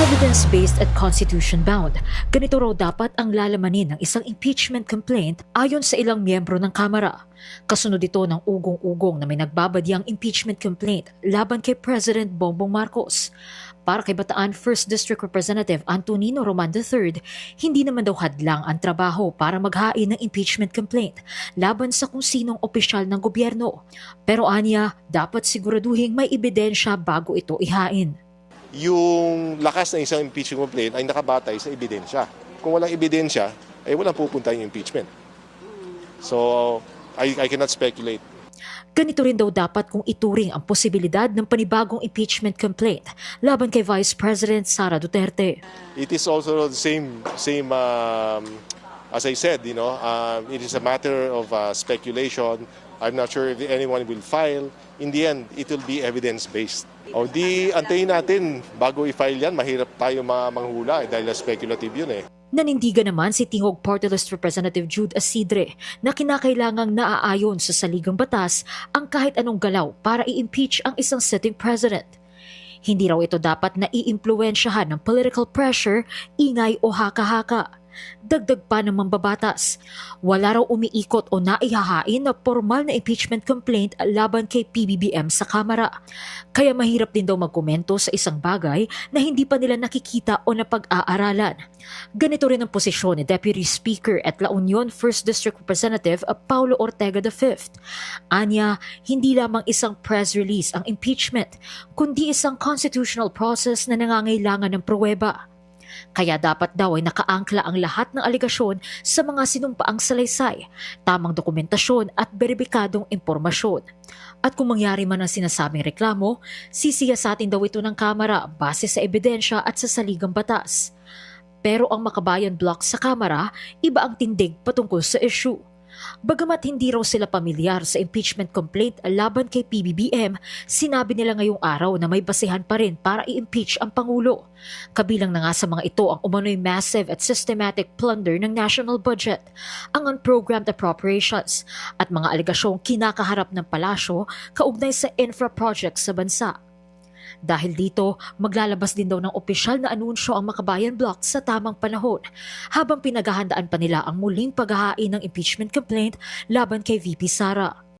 Evidence-based at constitution-bound, ganito raw dapat ang lalamanin ng isang impeachment complaint ayon sa ilang miyembro ng Kamara. Kasunod ito ng ugong-ugong na may nagbabadyang impeachment complaint laban kay President Bongbong Marcos. Para kay Bataan 1st District Representative Antonino Roman III, hindi naman daw hadlang ang trabaho para maghain ng impeachment complaint laban sa kung sinong opisyal ng gobyerno. Pero anya, dapat siguraduhin may ebidensya bago ito ihain. Yung lakas ng isang impeachment complaint ay nakabatay sa ebidensya. Kung walang ebidensya, ay walang pupunta yung impeachment. So, I cannot speculate. Ganito rin daw dapat kung ituring ang posibilidad ng panibagong impeachment complaint laban kay Vice President Sara Duterte. It is also the same as I said, it is a matter of speculation. I'm not sure if anyone will file. In the end, it will be evidence-based. O di antayin natin bago i-file yan, mahirap tayo manghula dahil speculative yun eh. Nanindigan naman si Tingog Party List Representative Jude Asidre na kinakailangang naaayon sa saligang batas ang kahit anong galaw para i-impeach ang isang sitting president. Hindi raw ito dapat na i-impluwensyahan ng political pressure, ingay o haka-haka. Dagdag pa ng mambabatas, wala raw umiikot o naihahain na formal na impeachment complaint laban kay PBBM sa Kamara. Kaya mahirap din daw magkomento sa isang bagay na hindi pa nila nakikita o napag-aaralan. Ganito rin ang posisyon ni Deputy Speaker at La Union 1st District Representative Paulo Ortega V. Anya, hindi lamang isang press release ang impeachment, kundi isang constitutional process na nangangailangan ng pruweba. Kaya dapat daw ay nakaangkla ang lahat ng aligasyon sa mga sinumpaang salaysay, tamang dokumentasyon at beribikadong impormasyon. At kung mangyari man ang sinasabing reklamo, sisiyasatin daw ito ng Kamara base sa ebidensya at sa saligang batas. Pero ang Makabayan Bloc sa Kamara, iba ang tindig patungkol sa issue. Bagamat hindi raw sila pamilyar sa impeachment complaint laban kay PBBM, sinabi nila ngayong araw na may basehan pa rin para i-impeach ang Pangulo. Kabilang na nga sa mga ito ang umano'y massive at systematic plunder ng national budget, ang unprogrammed appropriations, at mga alegasyong kinakaharap ng palasyo kaugnay sa infra projects sa bansa. Dahil dito, maglalabas din daw ng opisyal na anunsyo ang Makabayan Bloc sa tamang panahon, habang pinaghahandaan pa nila ang muling paghahain ng impeachment complaint laban kay VP Sara.